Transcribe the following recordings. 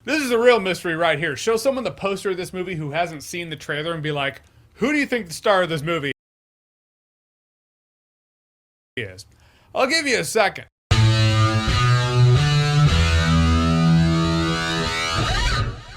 This is a real mystery right here. Show someone the poster of this movie who hasn't seen the trailer and be like, who do you think the star of this movie is? I'll give you a second.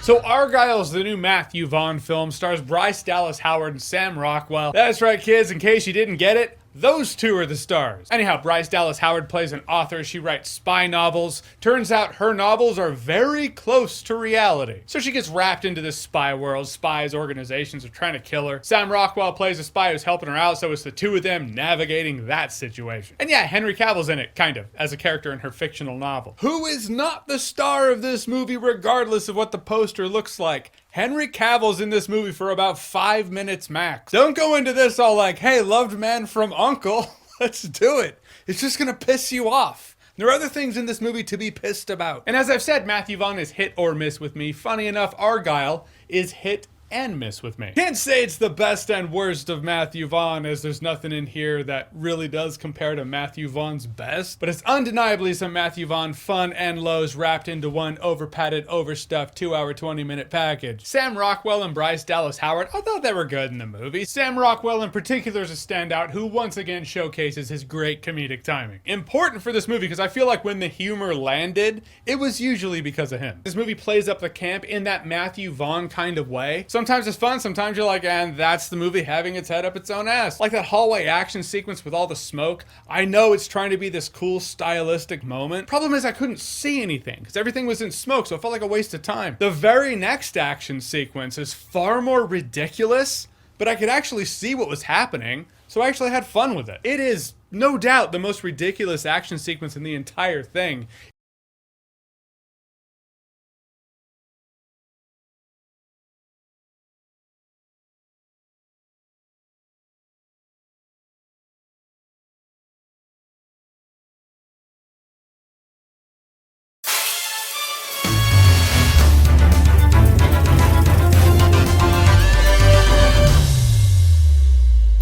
So Argyle's the new Matthew Vaughn film, stars Bryce Dallas Howard and Sam Rockwell. That's right, kids, in case you didn't get it, those two are the stars. Anyhow, Bryce Dallas Howard plays an author. She writes spy novels. Turns out her novels are very close to reality. So she gets wrapped into this spy world. Spies, organizations are trying to kill her. Sam Rockwell plays a spy who's helping her out, so it's the two of them navigating that situation. And yeah, Henry Cavill's in it, kind of, as a character in her fictional novel. Who is not the star of this movie regardless of what the poster looks like? Henry Cavill's in this movie for about 5 minutes max. Don't go into this all like, hey, loved man from Uncle. Let's do it. It's just gonna piss you off. There are other things in this movie to be pissed about. And as I've said, Matthew Vaughn is hit or miss with me. Funny enough, Argyle is hit and miss with me. Can't say it's the best and worst of Matthew Vaughn, as there's nothing in here that really does compare to Matthew Vaughn's best, but it's undeniably some Matthew Vaughn fun and lows wrapped into one over-padded, overstuffed 2-hour, 20-minute package. Sam Rockwell and Bryce Dallas Howard, I thought they were good in the movie. Sam Rockwell in particular is a standout who once again showcases his great comedic timing. Important for this movie because I feel like when the humor landed, it was usually because of him. This movie plays up the camp in that Matthew Vaughn kind of way. Sometimes it's fun, sometimes you're like, and that's the movie having its head up its own ass. Like that hallway action sequence with all the smoke. I know it's trying to be this cool stylistic moment. Problem is I couldn't see anything because everything was in smoke, so it felt like a waste of time. The very next action sequence is far more ridiculous, but I could actually see what was happening, so I actually had fun with it. It is no doubt the most ridiculous action sequence in the entire thing.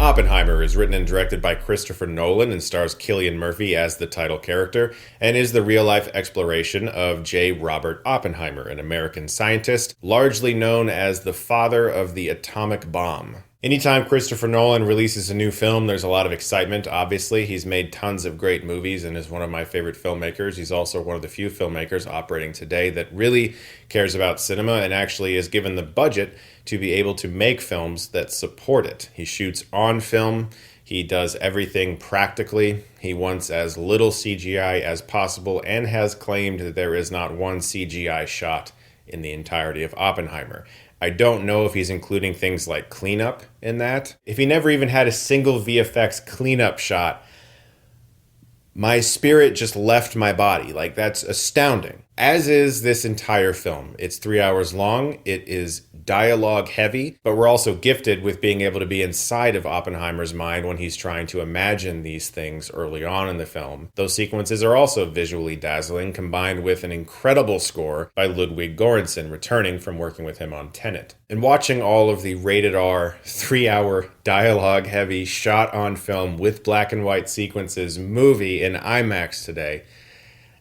Oppenheimer is written and directed by Christopher Nolan and stars Cillian Murphy as the title character, and is the real-life exploration of J. Robert Oppenheimer, an American scientist, largely known as the father of the atomic bomb. Anytime Christopher Nolan releases a new film, there's a lot of excitement, obviously. He's made tons of great movies and is one of my favorite filmmakers. He's also one of the few filmmakers operating today that really cares about cinema and actually is given the budget to be able to make films that support it. He shoots on film. He does everything practically. He wants as little CGI as possible and has claimed that there is not one CGI shot in the entirety of Oppenheimer. I don't know if he's including things like cleanup in that. If he never even had a single VFX cleanup shot, my spirit just left my body. Like, that's astounding. As is this entire film. It's 3 hours long. It is dialogue heavy, but we're also gifted with being able to be inside of Oppenheimer's mind when he's trying to imagine these things early on in the film. Those sequences are also visually dazzling, combined with an incredible score by Ludwig Göransson, returning from working with him on Tenet. And watching all of the rated R, 3-hour, dialogue heavy, shot on film with black and white sequences movie in IMAX today,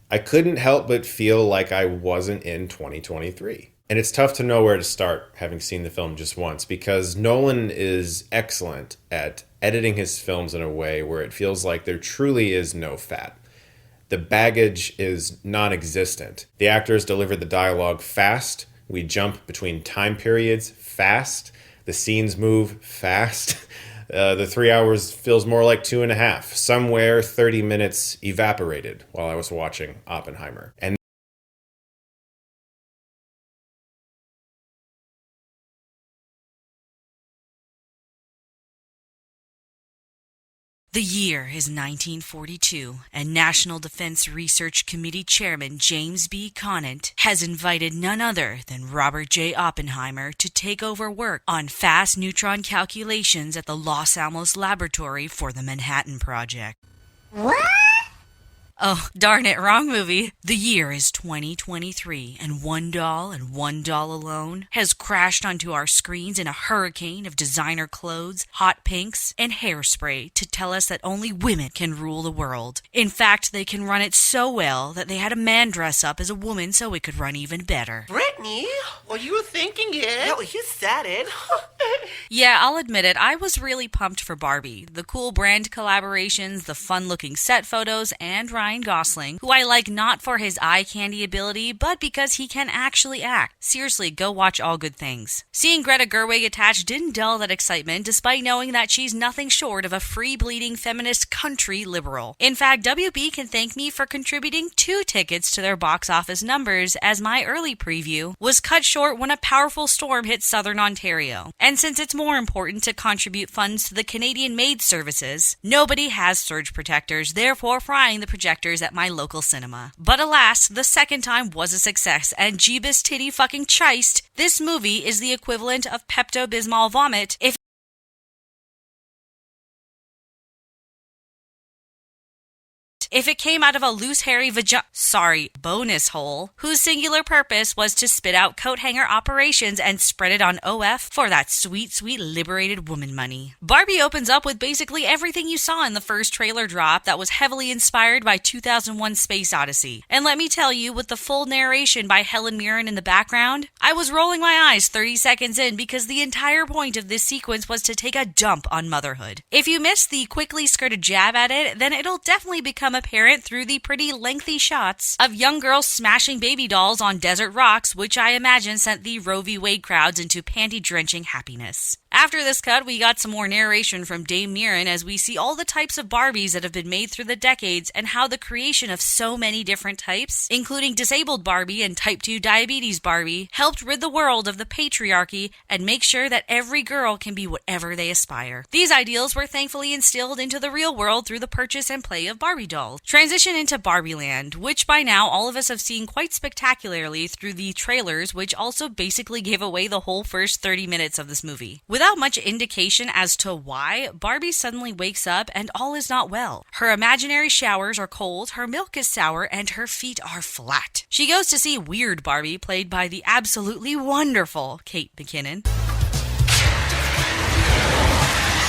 I couldn't help but feel like I wasn't in 2023. And it's tough to know where to start, having seen the film just once, because Nolan is excellent at editing his films in a way where it feels like there truly is no fat. The baggage is non-existent. The actors deliver the dialogue fast. We jump between time periods fast. The scenes move fast. The 3 hours feels more like 2.5. Somewhere 30 minutes evaporated while I was watching Oppenheimer. And The year is 1942, and National Defense Research Committee Chairman James B. Conant has invited none other than Robert J. Oppenheimer to take over work on fast neutron calculations at the Los Alamos Laboratory for the Manhattan Project. What? Oh, darn it, wrong movie. The year is 2023, and one doll and one doll alone has crashed onto our screens in a hurricane of designer clothes, hot pinks, and hairspray to tell us that only women can rule the world. In fact, they can run it so well that they had a man dress up as a woman so it could run even better. Brittany, well, you were thinking it. No, you said it. Yeah, I'll admit it, I was really pumped for Barbie. The cool brand collaborations, the fun-looking set photos, and Ryan Gosling, who I like not for his eye candy ability, but because he can actually act. Seriously, go watch All Good Things. Seeing Greta Gerwig attached didn't dull that excitement, despite knowing that she's nothing short of a free-bleeding feminist country liberal. In fact, WB can thank me for contributing 2 tickets to their box office numbers, as my early preview was cut short when a powerful storm hit southern Ontario. And since it's more important to contribute funds to the Canadian Maid Services, nobody has surge protectors, therefore frying the projectors at my local cinema. But alas, the second time was a success, and Jeebus Titty fucking Chist, this movie is the equivalent of Pepto-Bismol vomit if it came out of a loose hairy bonus hole, whose singular purpose was to spit out coat hanger operations and spread it on OF for that sweet, sweet liberated woman money. Barbie opens up with basically everything you saw in the first trailer drop that was heavily inspired by 2001 Space Odyssey. And let me tell you, with the full narration by Helen Mirren in the background, I was rolling my eyes 30 seconds in because the entire point of this sequence was to take a dump on motherhood. If you missed the quickly skirted jab at it, then it'll definitely become apparent through the pretty lengthy shots of young girls smashing baby dolls on desert rocks, which I imagine sent the Roe v. Wade crowds into panty-drenching happiness. After this cut, we got some more narration from Dame Mirren as we see all the types of Barbies that have been made through the decades and how the creation of so many different types, including disabled Barbie and type 2 diabetes Barbie, helped rid the world of the patriarchy and make sure that every girl can be whatever they aspire. These ideals were thankfully instilled into the real world through the purchase and play of Barbie dolls. Transition into Barbie Land, which by now all of us have seen quite spectacularly through the trailers, which also basically gave away the whole first 30 minutes of this movie. Without much indication as to why, Barbie suddenly wakes up and all is not well. Her imaginary showers are cold, her milk is sour, and her feet are flat. She goes to see Weird Barbie, played by the absolutely wonderful Kate McKinnon.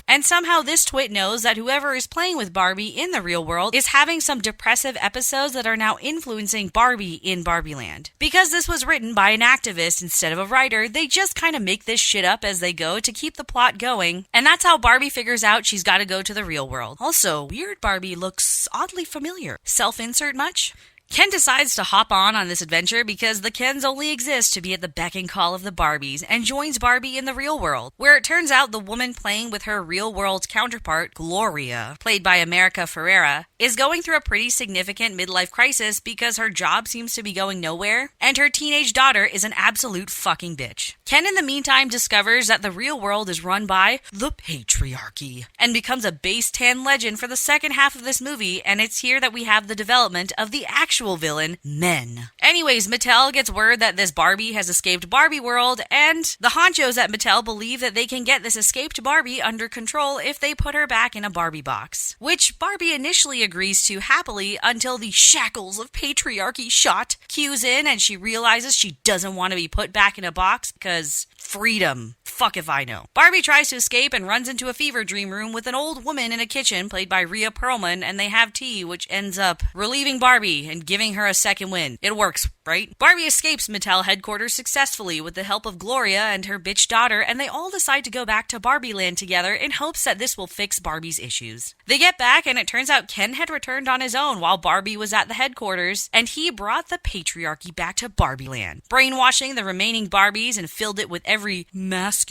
And somehow this twit knows that whoever is playing with Barbie in the real world is having some depressive episodes that are now influencing Barbie in Barbie Land. Because this was written by an activist instead of a writer, they just kind of make this shit up as they go to keep the plot going. And that's how Barbie figures out she's got to go to the real world. Also, Weird Barbie looks oddly familiar. Self-insert much? Ken decides to hop on this adventure because the Kens only exist to be at the beck and call of the Barbies, and joins Barbie in the real world, where it turns out the woman playing with her real-world counterpart, Gloria, played by America Ferrera, is going through a pretty significant midlife crisis because her job seems to be going nowhere, and her teenage daughter is an absolute fucking bitch. Ken, in the meantime, discovers that the real world is run by the patriarchy, and becomes a base 10 legend for the second half of this movie, and it's here that we have the development of the actual villain, men. Anyways, Mattel gets word that this Barbie has escaped Barbie World, and the honchos at Mattel believe that they can get this escaped Barbie under control if they put her back in a Barbie box, which Barbie initially agrees to happily until the shackles of patriarchy shot cues in and she realizes she doesn't want to be put back in a box because freedom. Fuck if I know. Barbie tries to escape and runs into a fever dream room with an old woman in a kitchen played by Rhea Perlman, and they have tea, which ends up relieving Barbie and giving her a second win. It works, right? Barbie escapes Mattel headquarters successfully with the help of Gloria and her bitch daughter, and they all decide to go back to Barbie Land together in hopes that this will fix Barbie's issues. They get back, and it turns out Ken had returned on his own while Barbie was at the headquarters, and he brought the patriarchy back to Barbie Land, brainwashing the remaining Barbies and filled it with every masculine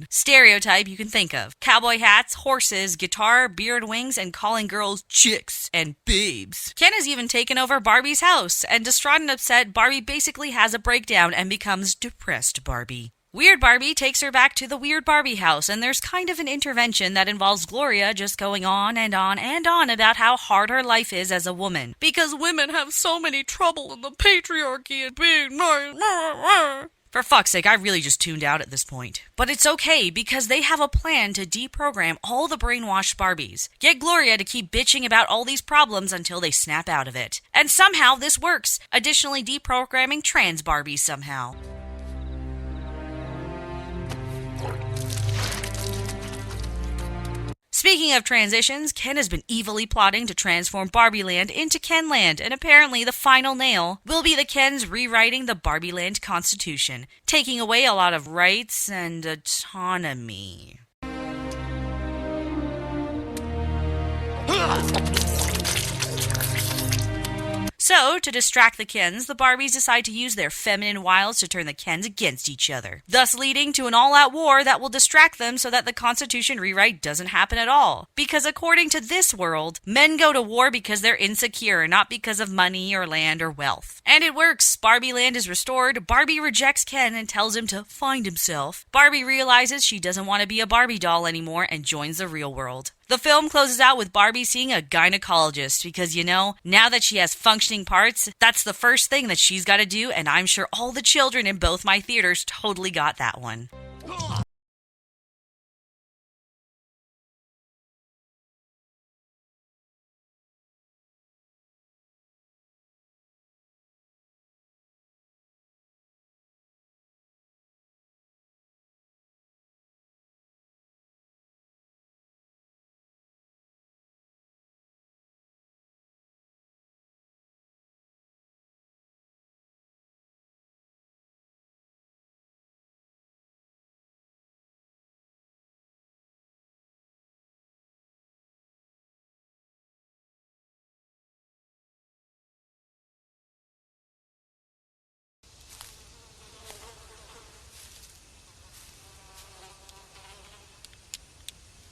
stereotype you can think of. Cowboy hats, horses, guitar, beard wings, and calling girls chicks and babes. Ken has even taken over Barbie's house, and distraught and upset, Barbie basically has a breakdown and becomes depressed Barbie. Weird Barbie takes her back to the Weird Barbie house, and there's kind of an intervention that involves Gloria just going on and on and on about how hard her life is as a woman. Because women have so many trouble in the patriarchy and being nice. For fuck's sake, I really just tuned out at this point. But it's okay, because they have a plan to deprogram all the brainwashed Barbies. Get Gloria to keep bitching about all these problems until they snap out of it. And somehow this works, additionally deprogramming trans Barbies somehow. Speaking of transitions, Ken has been evilly plotting to transform Barbieland into Kenland, and apparently the final nail will be the Kens rewriting the Barbieland Constitution, taking away a lot of rights and autonomy. So, to distract the Kens, the Barbies decide to use their feminine wiles to turn the Kens against each other, thus leading to an all-out war that will distract them so that the Constitution rewrite doesn't happen at all. Because according to this world, men go to war because they're insecure, not because of money or land or wealth. And it works. Barbieland is restored, Barbie rejects Ken and tells him to find himself. Barbie realizes she doesn't want to be a Barbie doll anymore and joins the real world. The film closes out with Barbie seeing a gynecologist because, you know, now that she has functioning parts, that's the first thing that she's got to do, and I'm sure all the children in both my theaters totally got that one.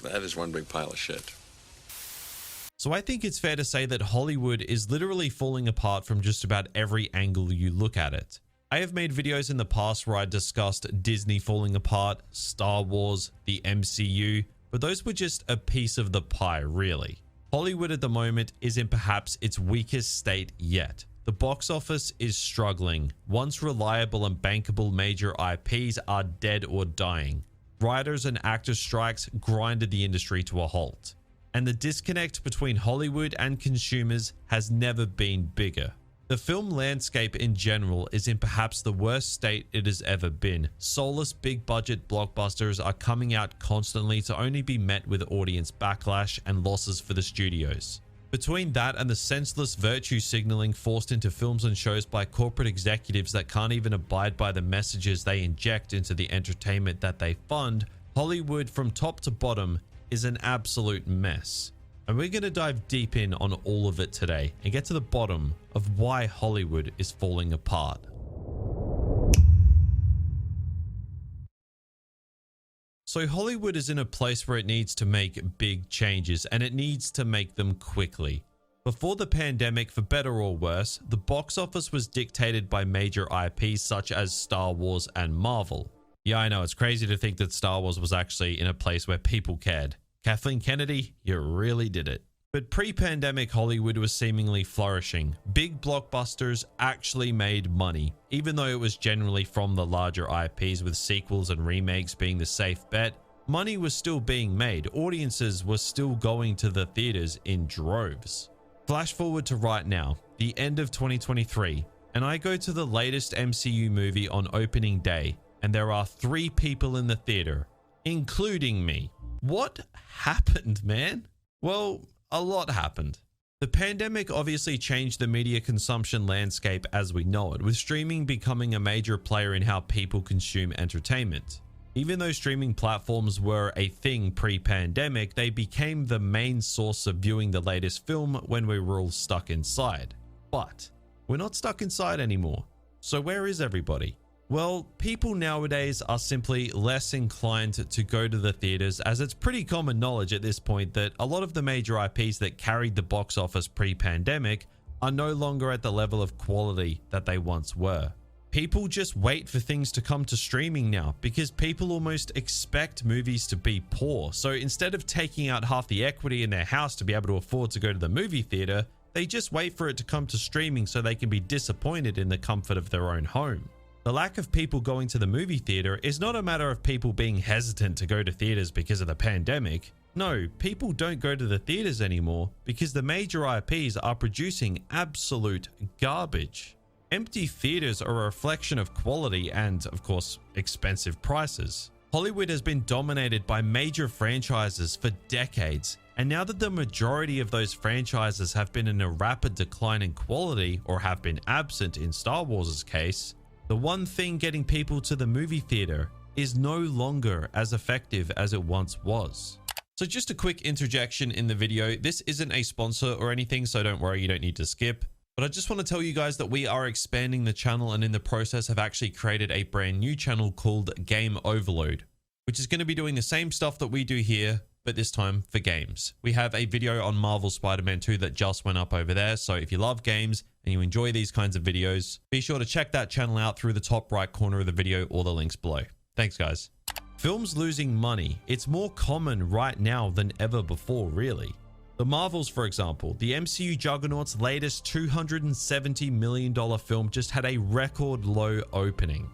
That is one big pile of shit. So I think it's fair to say that Hollywood is literally falling apart from just about every angle you look at it. I have made videos in the past where I discussed Disney falling apart, Star Wars, the MCU, but those were just a piece of the pie, really. Hollywood at the moment is in perhaps its weakest state yet. The box office is struggling. Once reliable and bankable major IPs are dead or dying. Writers and actors strikes grinded the industry to a halt. And the disconnect between Hollywood and consumers has never been bigger. The film landscape in general is in perhaps the worst state it has ever been. Soulless big budget blockbusters are coming out constantly to only be met with audience backlash and losses for the studios. Between that and the senseless virtue signaling forced into films and shows by corporate executives that can't even abide by the messages they inject into the entertainment that they fund, Hollywood from top to bottom is an absolute mess. And we're going to dive deep in on all of it today and get to the bottom of why Hollywood is falling apart. So Hollywood is in a place where it needs to make big changes, and it needs to make them quickly. Before the pandemic, for better or worse, the box office was dictated by major IPs such as Star Wars and Marvel. Yeah, I know, it's crazy to think that Star Wars was actually in a place where people cared. Kathleen Kennedy, you really did it. But pre-pandemic Hollywood was seemingly flourishing. Big blockbusters actually made money, even though it was generally from the larger IPs, with sequels and remakes being the safe bet. Money was still being made. Audiences were still going to the theaters in droves. Flash forward to right now, the end of 2023, and I go to the latest MCU movie on opening day, and there are 3 people in the theater, including me. What happened, man? Well, a lot happened. The pandemic obviously changed the media consumption landscape as we know it, with streaming becoming a major player in how people consume entertainment. Even though streaming platforms were a thing pre-pandemic, they became the main source of viewing the latest film when we were all stuck inside. But we're not stuck inside anymore. So where is everybody? Well, people nowadays are simply less inclined to go to the theaters, as it's pretty common knowledge at this point that a lot of the major IPs that carried the box office pre-pandemic are no longer at the level of quality that they once were. People just wait for things to come to streaming now because people almost expect movies to be poor. So instead of taking out half the equity in their house to be able to afford to go to the movie theater, they just wait for it to come to streaming so they can be disappointed in the comfort of their own home. The lack of people going to the movie theater is not a matter of people being hesitant to go to theaters because of the pandemic. No, people don't go to the theaters anymore because the major IPs are producing absolute garbage. Empty theaters are a reflection of quality and, of course, expensive prices. Hollywood has been dominated by major franchises for decades, and now that the majority of those franchises have been in a rapid decline in quality or have been absent in Star Wars' case, the one thing getting people to the movie theater is no longer as effective as it once was. So just a quick interjection in the video. This isn't a sponsor or anything, so don't worry, you don't need to skip. But I just want to tell you guys that we are expanding the channel, and in the process have actually created a brand new channel called Game Overload, which is going to be doing the same stuff that we do here, but this time for games. We have a video on Marvel Spider-Man 2 that just went up over there, so if you love games and you enjoy these kinds of videos, be sure to check that channel out through the top right corner of the video or the links below. Thanks, guys. Films losing money. It's more common right now than ever before, really. The Marvels, for example, the MCU juggernaut's latest $270 million film just had a record low opening.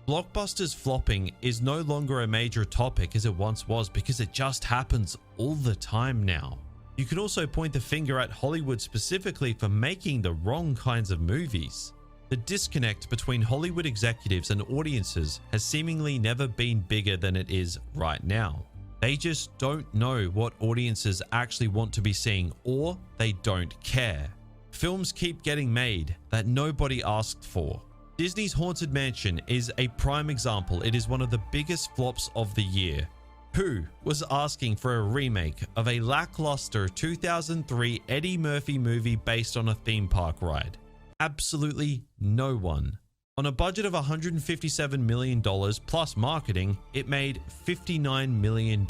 Blockbusters flopping is no longer a major topic as it once was because it just happens all the time now. You can also point the finger at Hollywood specifically for making the wrong kinds of movies. The disconnect between Hollywood executives and audiences has seemingly never been bigger than it is right now. They just don't know what audiences actually want to be seeing, or they don't care. Films keep getting made that nobody asked for. Disney's Haunted Mansion is a prime example. It is one of the biggest flops of the year. Who was asking for a remake of a lackluster 2003 Eddie Murphy movie based on a theme park ride? Absolutely no one. On a budget of $157 million plus marketing, it made $59 million,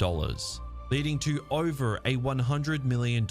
leading to over a $100 million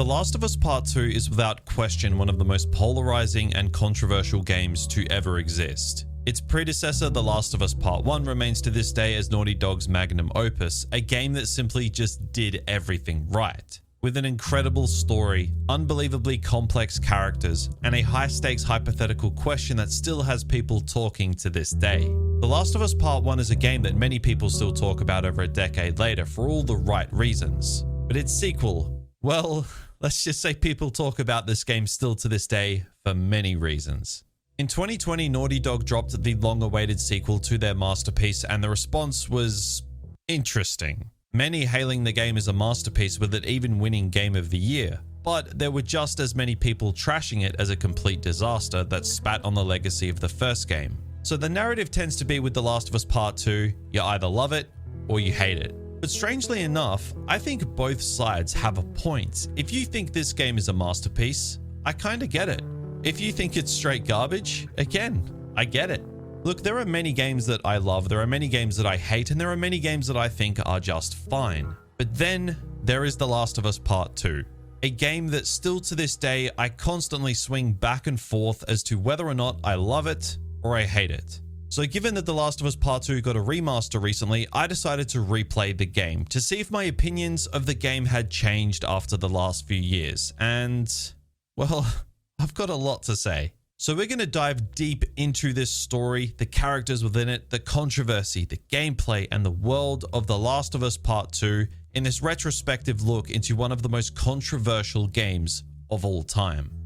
The Last of Us Part 2 is without question one of the most polarizing and controversial games to ever exist. Its predecessor, The Last of Us Part 1, remains to this day as Naughty Dog's magnum opus, a game that simply just did everything right. With an incredible story, unbelievably complex characters, and a high-stakes hypothetical question that still has people talking to this day. The Last of Us Part 1 is a game that many people still talk about over a decade later for all the right reasons. But its sequel, well, let's just say people talk about this game still to this day for many reasons. In 2020, Naughty Dog dropped the long-awaited sequel to their masterpiece, and the response was interesting. Many hailing the game as a masterpiece, with it even winning Game of the Year. But there were just as many people trashing it as a complete disaster that spat on the legacy of the first game. So the narrative tends to be with The Last of Us Part 2, you either love it or you hate it. But strangely enough, I think both sides have a point. If you think this game is a masterpiece, I kinda get it. If you think it's straight garbage, again, I get it. Look, there are many games that I love, there are many games that I hate, and there are many games that I think are just fine. But then there is The Last of Us Part 2, a game that still to this day I constantly swing back and forth as to whether or not I love it or I hate it. So given that The Last of Us Part 2 got a remaster recently, I decided to replay the game to see if my opinions of the game had changed after the last few years. And, well, I've got a lot to say. So we're going to dive deep into this story, the characters within it, the controversy, the gameplay, and the world of The Last of Us Part 2 in this retrospective look into one of the most controversial games of all time.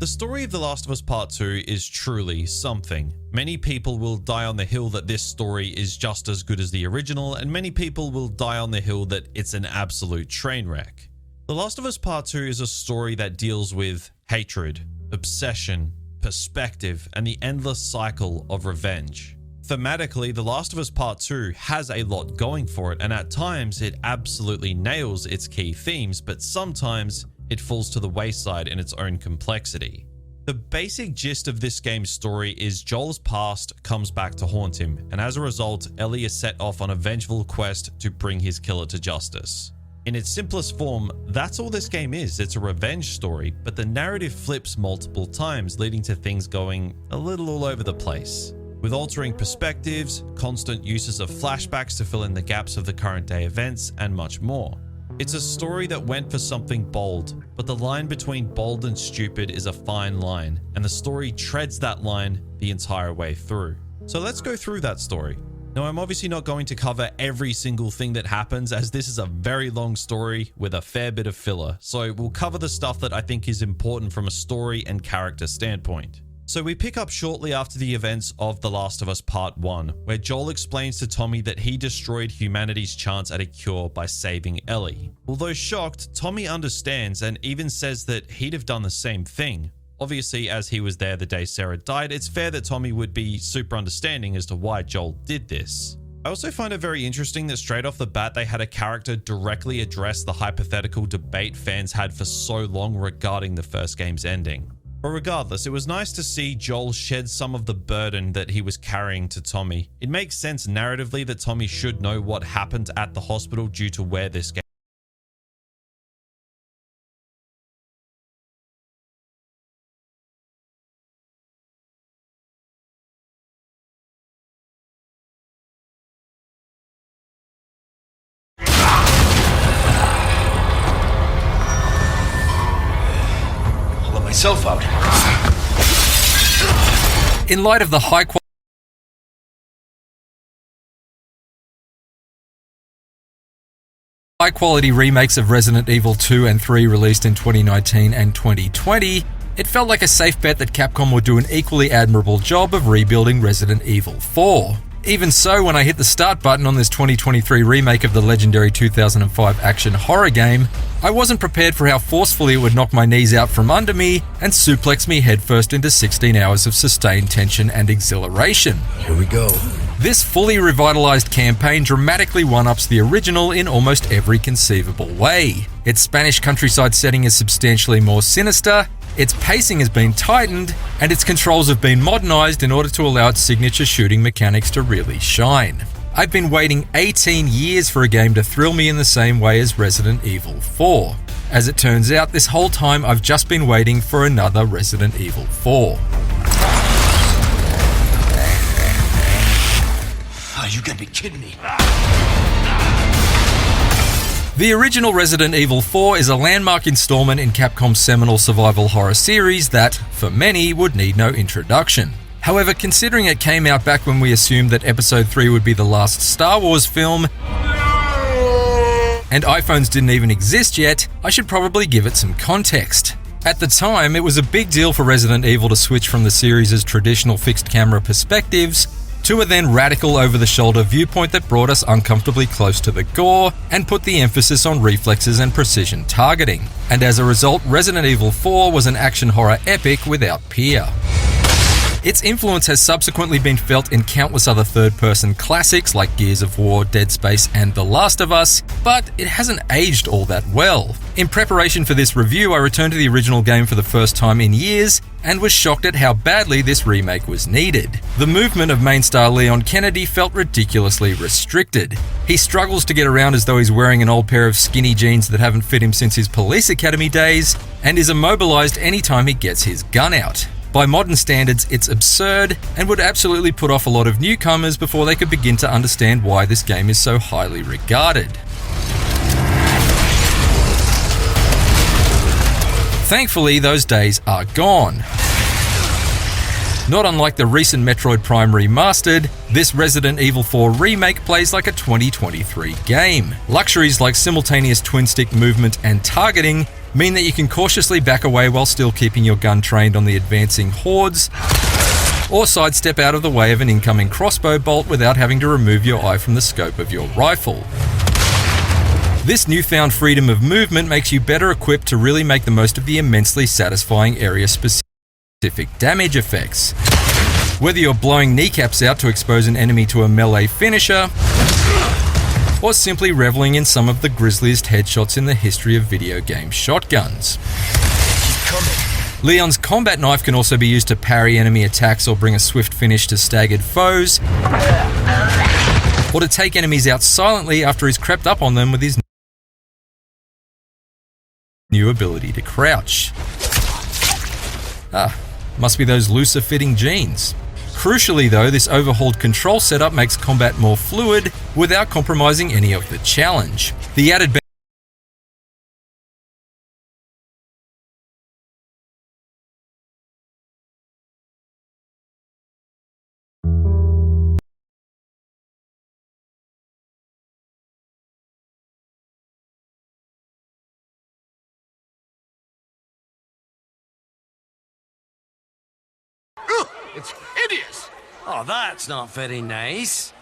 The story of The Last of Us Part 2 is truly something. Many people will die on the hill that this story is just as good as the original, and many people will die on the hill that it's an absolute train wreck. The Last of Us Part 2 is a story that deals with hatred, obsession, perspective, and the endless cycle of revenge. Thematically, The Last of Us Part 2 has a lot going for it, and at times it absolutely nails its key themes, but sometimes it falls to the wayside in its own complexity. The basic gist of this game's story is Joel's past comes back to haunt him, and as a result, Ellie is set off on a vengeful quest to bring his killer to justice. In its simplest form, that's all this game is. It's a revenge story, but the narrative flips multiple times, leading to things going a little all over the place. With altering perspectives, constant uses of flashbacks to fill in the gaps of the current day events, and much more. It's a story that went for something bold, but the line between bold and stupid is a fine line, and the story treads that line the entire way through. So let's go through that story. Now, I'm obviously not going to cover every single thing that happens, as this is a very long story with a fair bit of filler, so we'll cover the stuff that I think is important from a story and character standpoint. So we pick up shortly after the events of The Last of Us Part 1, where Joel explains to Tommy that he destroyed humanity's chance at a cure by saving Ellie. Although shocked, Tommy understands and even says that he'd have done the same thing. Obviously, as he was there the day Sarah died, it's fair that Tommy would be super understanding as to why Joel did this. I also find it very interesting that straight off the bat they had a character directly address the hypothetical debate fans had for so long regarding the first game's ending. But regardless, it was nice to see Joel shed some of the burden that he was carrying to Tommy. It makes sense narratively that Tommy should know what happened at the hospital due to where this game myself out. In light of the high quality remakes of Resident Evil 2 and 3 released in 2019 and 2020, it felt like a safe bet that Capcom would do an equally admirable job of rebuilding Resident Evil 4. Even so, when I hit the start button on this 2023 remake of the legendary 2005 action horror game, I wasn't prepared for how forcefully it would knock my knees out from under me and suplex me headfirst into 16 hours of sustained tension and exhilaration. Here we go. This fully revitalized campaign dramatically one-ups the original in almost every conceivable way. Its Spanish countryside setting is substantially more sinister, its pacing has been tightened, and its controls have been modernized in order to allow its signature shooting mechanics to really shine. I've been waiting 18 years for a game to thrill me in the same way as Resident Evil 4. As it turns out, this whole time I've just been waiting for another Resident Evil 4. Oh, you gotta be kidding me. The original Resident Evil 4 is a landmark installment in Capcom's seminal survival horror series that, for many, would need no introduction. However, considering it came out back when we assumed that Episode 3 would be the last Star Wars film, and iPhones didn't even exist yet, I should probably give it some context. At the time, it was a big deal for Resident Evil to switch from the series' traditional fixed camera perspectives to a then radical over-the-shoulder viewpoint that brought us uncomfortably close to the gore and put the emphasis on reflexes and precision targeting. And as a result, Resident Evil 4 was an action horror epic without peer. Its influence has subsequently been felt in countless other third-person classics like Gears of War, Dead Space, and The Last of Us, but it hasn't aged all that well. In preparation for this review, I returned to the original game for the first time in years, and was shocked at how badly this remake was needed. The movement of main star Leon Kennedy felt ridiculously restricted. He struggles to get around as though he's wearing an old pair of skinny jeans that haven't fit him since his police academy days, and is immobilized anytime he gets his gun out. By modern standards, it's absurd and would absolutely put off a lot of newcomers before they could begin to understand why this game is so highly regarded. Thankfully, those days are gone. Not unlike the recent Metroid Prime Remastered, this Resident Evil 4 remake plays like a 2023 game. Luxuries like simultaneous twin-stick movement and targeting mean that you can cautiously back away while still keeping your gun trained on the advancing hordes, or sidestep out of the way of an incoming crossbow bolt without having to remove your eye from the scope of your rifle. This newfound freedom of movement makes you better equipped to really make the most of the immensely satisfying area-specific damage effects. Whether you're blowing kneecaps out to expose an enemy to a melee finisher, or simply reveling in some of the grisliest headshots in the history of video game shotguns. Leon's combat knife can also be used to parry enemy attacks or bring a swift finish to staggered foes, or to take enemies out silently after he's crept up on them with his new ability to crouch. Must be those looser fitting jeans. Crucially though, this overhauled control setup makes combat more fluid without compromising any of the challenge. The added It's hideous. Oh, that's not very nice.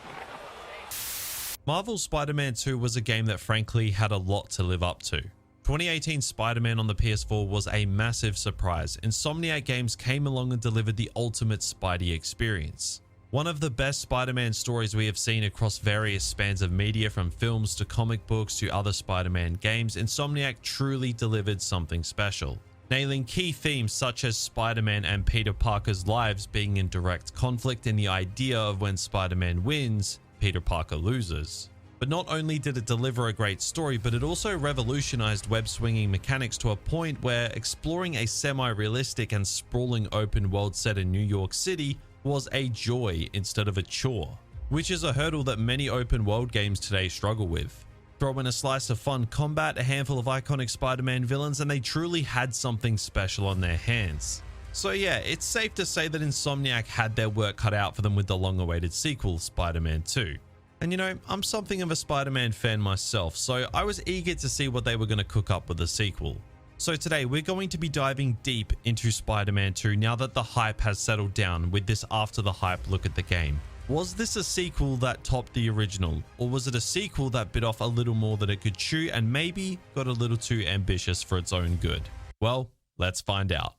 Marvel's Spider-Man 2 was a game that frankly had a lot to live up to. 2018 Spider-Man on the PS4 was a massive surprise. Insomniac Games came along and delivered the ultimate Spidey experience. One of the best Spider-Man stories we have seen across various spans of media, from films to comic books to other Spider-Man games, Insomniac truly delivered something special, nailing key themes such as Spider-Man and Peter Parker's lives being in direct conflict and the idea of when Spider-Man wins, Peter Parker loses. But not only did it deliver a great story, but it also revolutionized web-swinging mechanics to a point where exploring a semi-realistic and sprawling open world set in New York City was a joy instead of a chore, which is a hurdle that many open world games today struggle with. Throw in a slice of fun combat, a handful of iconic Spider-Man villains, and they truly had something special on their hands. So yeah, it's safe to say that Insomniac had their work cut out for them with the long-awaited sequel, Spider-Man 2. And you know, I'm something of a Spider-Man fan myself, so I was eager to see what they were going to cook up with the sequel. So today we're going to be diving deep into Spider-Man 2 now that the hype has settled down with this after the hype look at the game. Was this a sequel that topped the original, or was it a sequel that bit off a little more than it could chew and maybe got a little too ambitious for its own good? Well, let's find out.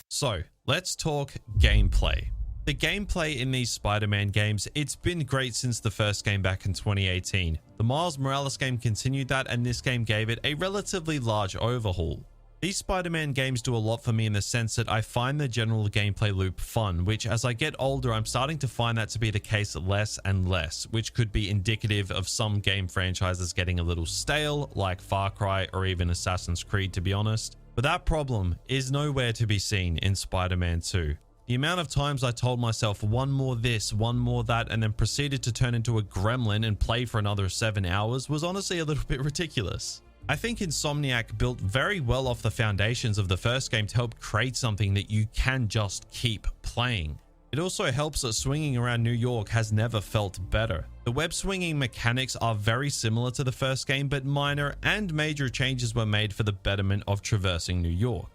So, let's talk gameplay. The gameplay in these Spider-Man games, it's been great since the first game back in 2018. The Miles Morales game continued that, and this game gave it a relatively large overhaul. These Spider-Man games do a lot for me in the sense that I find the general gameplay loop fun, which as I get older, I'm starting to find that to be the case less and less, which could be indicative of some game franchises getting a little stale, like Far Cry or even Assassin's Creed, to be honest. But that problem is nowhere to be seen in Spider-Man 2. The amount of times I told myself one more this, one more that, and then proceeded to turn into a gremlin and play for another 7 hours was honestly a little bit ridiculous. I think Insomniac built very well off the foundations of the first game to help create something that you can just keep playing. It also helps that swinging around New York has never felt better. The web swinging mechanics are very similar to the first game, but minor and major changes were made for the betterment of traversing New York.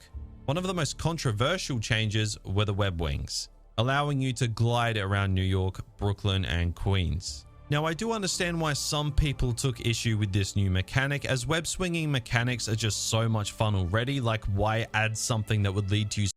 One of the most controversial changes were the web wings, allowing you to glide around New York, Brooklyn, and Queens. Now, I do understand why some people took issue with this new mechanic, as web swinging mechanics are just so much fun already. Like, why add something that would lead to you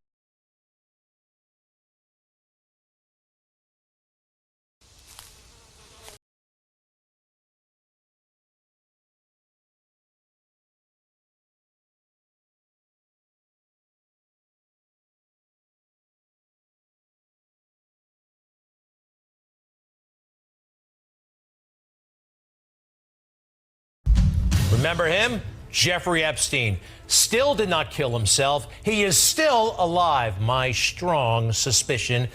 Remember him? Jeffrey Epstein. Still did not kill himself. He is still alive. My strong suspicion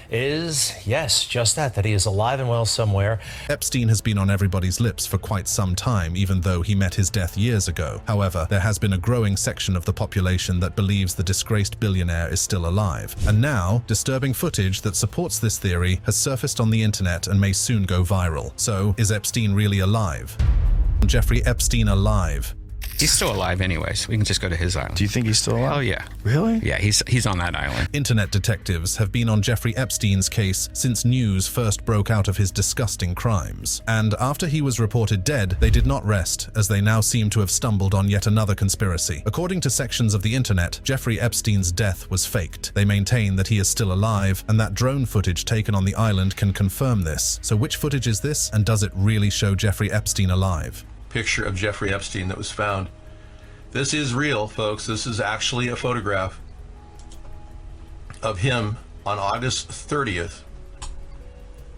is, yes, just that he is alive and well somewhere. Epstein has been on everybody's lips for quite some time, even though he met his death years ago. However, there has been a growing section of the population that believes the disgraced billionaire is still alive. And now, disturbing footage that supports this theory has surfaced on the internet and may soon go viral. So, is Epstein really alive? Jeffrey Epstein alive? He's still alive anyways. We can just go to his island. Do you think he's still alive? Oh yeah. Really? Yeah, he's on that island. Internet detectives have been on Jeffrey Epstein's case since news first broke out of his disgusting crimes. And after he was reported dead, they did not rest, as they now seem to have stumbled on yet another conspiracy. According to sections of the internet, Jeffrey Epstein's death was faked. They maintain that he is still alive, and that drone footage taken on the island can confirm this. So which footage is this, and does it really show Jeffrey Epstein alive? Picture of Jeffrey Epstein that was found. This is real, folks. This is actually a photograph. of him on August 30th.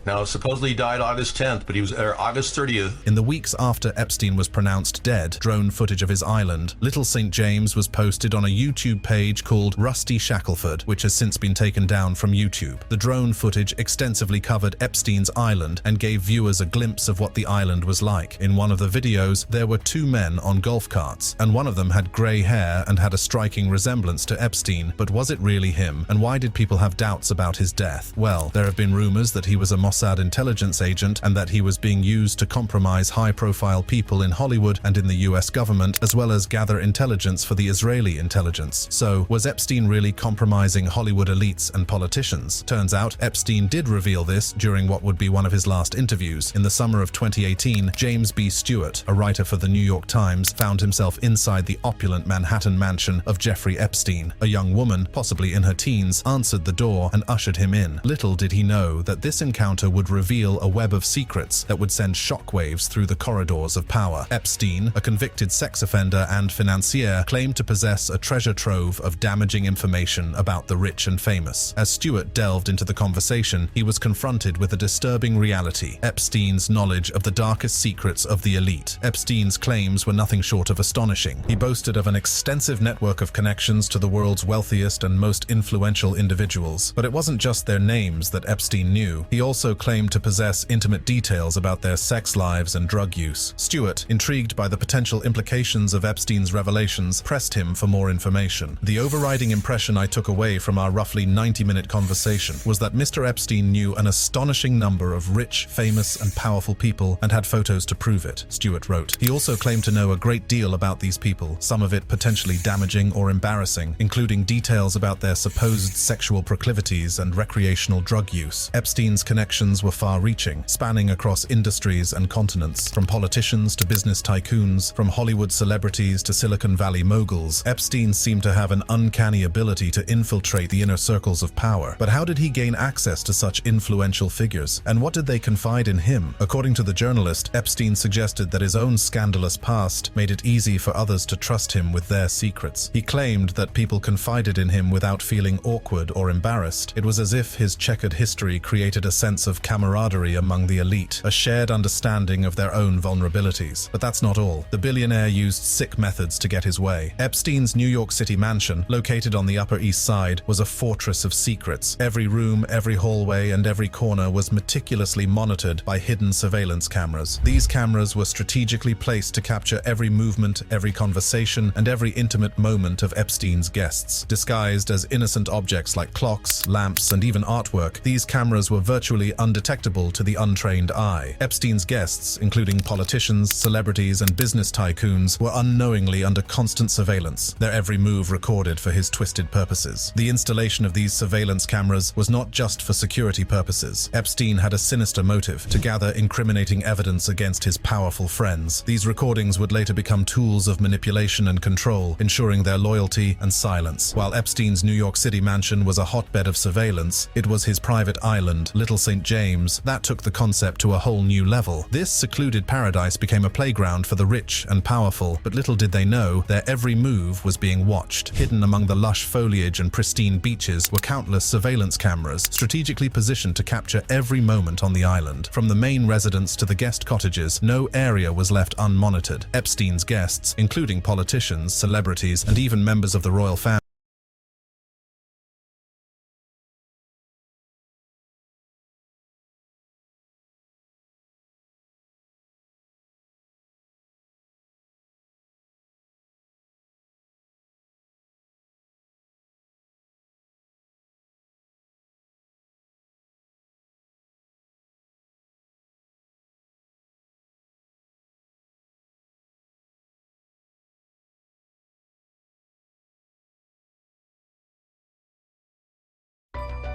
Now, supposedly he died August 10th, but he was there August 30th. In the weeks after Epstein was pronounced dead, drone footage of his island, Little St. James was posted on a YouTube page called Rusty Shackelford, which has since been taken down from YouTube. The drone footage extensively covered Epstein's island and gave viewers a glimpse of what the island was like. In one of the videos, there were two men on golf carts, and one of them had grey hair and had a striking resemblance to Epstein. But was it really him? And why did people have doubts about his death? Well, there have been rumors that he was a Mossad intelligence agent and that he was being used to compromise high-profile people in Hollywood and in the US government, as well as gather intelligence for the Israeli intelligence. So, was Epstein really compromising Hollywood elites and politicians? Turns out, Epstein did reveal this during what would be one of his last interviews. In the summer of 2018, James B. Stewart, a writer for the New York Times, found himself inside the opulent Manhattan mansion of Jeffrey Epstein. A young woman, possibly in her teens, answered the door and ushered him in. Little did he know that this encounter would reveal a web of secrets that would send shockwaves through the corridors of power. Epstein, a convicted sex offender and financier, claimed to possess a treasure trove of damaging information about the rich and famous. As Stewart delved into the conversation, he was confronted with a disturbing reality: Epstein's knowledge of the darkest secrets of the elite. Epstein's claims were nothing short of astonishing. He boasted of an extensive network of connections to the world's wealthiest and most influential individuals. But it wasn't just their names that Epstein knew. He also claimed to possess intimate details about their sex lives and drug use. Stewart, intrigued by the potential implications of Epstein's revelations, pressed him for more information. The overriding impression I took away from our roughly 90-minute conversation was that Mr. Epstein knew an astonishing number of rich, famous, and powerful people and had photos to prove it, Stewart wrote. He also claimed to know a great deal about these people, some of it potentially damaging or embarrassing, including details about their supposed sexual proclivities and recreational drug use. Epstein's connections were far-reaching, spanning across industries and continents, from politicians to business tycoons, from Hollywood celebrities to Silicon Valley moguls. Epstein seemed to have an uncanny ability to infiltrate the inner circles of power. But how did he gain access to such influential figures? And what did they confide in him? According to the journalist, Epstein suggested that his own scandalous past made it easy for others to trust him with their secrets. He claimed that people confided in him without feeling awkward or embarrassed. It was as if his checkered history created a sense of camaraderie among the elite, a shared understanding of their own vulnerabilities. But that's not all. The billionaire used sick methods to get his way. Epstein's New York City mansion, located on the Upper East Side, was a fortress of secrets. Every room, every hallway, and every corner was meticulously monitored by hidden surveillance cameras. These cameras were strategically placed to capture every movement, every conversation, and every intimate moment of Epstein's guests. Disguised as innocent objects like clocks, lamps, and even artwork, these cameras were virtually undetectable to the untrained eye. Epstein's guests, including politicians, celebrities, and business tycoons, were unknowingly under constant surveillance, their every move recorded for his twisted purposes. The installation of these surveillance cameras was not just for security purposes. Epstein had a sinister motive: to gather incriminating evidence against his powerful friends. These recordings would later become tools of manipulation and control, ensuring their loyalty and silence. While Epstein's New York City mansion was a hotbed of surveillance, it was his private island, Little St. James, that took the concept to a whole new level. This secluded paradise became a playground for the rich and powerful, but little did they know their every move was being watched. Hidden among the lush foliage and pristine beaches were countless surveillance cameras, strategically positioned to capture every moment on the island. From the main residence to the guest cottages, no area was left unmonitored. Epstein's guests, including politicians, celebrities, and even members of the royal family,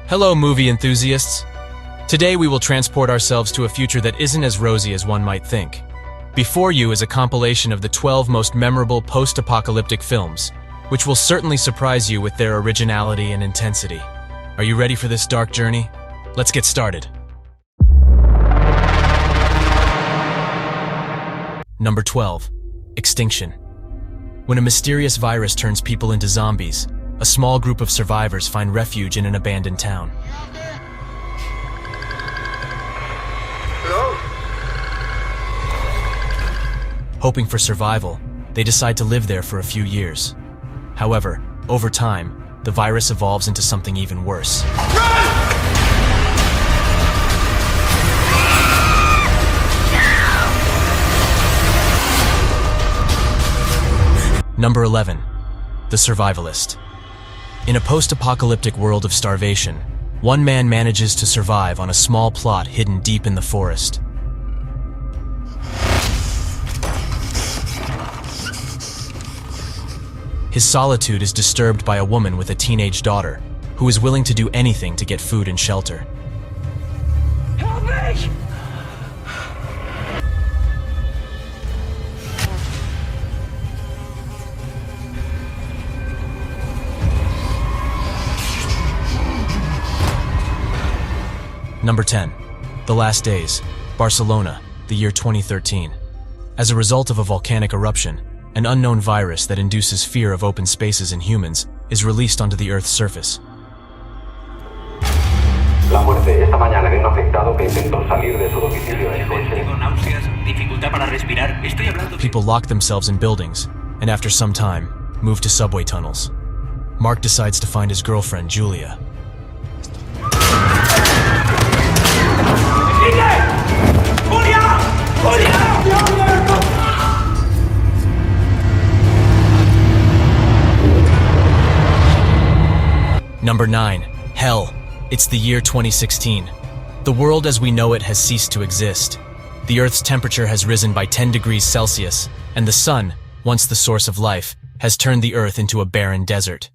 Hello, movie enthusiasts. Today we will transport ourselves to a future that isn't as rosy as one might think. Before you is a compilation of the 12 most memorable post-apocalyptic films, which will certainly surprise you with their originality and intensity. Are you ready for this dark journey? Let's get started. Number 12. Extinction. When a mysterious virus turns people into zombies, a small group of survivors find refuge in an abandoned town. Hoping for survival, they decide to live there for a few years. However, over time, the virus evolves into something even worse. Number 11. The Survivalist. In a post-apocalyptic world of starvation, one man manages to survive on a small plot hidden deep in the forest. His solitude is disturbed by a woman with a teenage daughter, who is willing to do anything to get food and shelter. Help me! Number 10. The Last Days, Barcelona, the year 2013. As a result of a volcanic eruption, an unknown virus that induces fear of open spaces in humans is released onto the Earth's surface. La muerte esta mañana de un afectado que intentó salir de su domicilio en coche. Tengo náuseas, dificultad para respirar. Estoy hablando. People lock themselves in buildings, and after some time, move to subway tunnels. Mark decides to find his girlfriend, Julia. Number 9. Hell. It's the year 2016. The world as we know it has ceased to exist. The Earth's temperature has risen by 10 degrees Celsius, and the sun, once the source of life, has turned the Earth into a barren desert.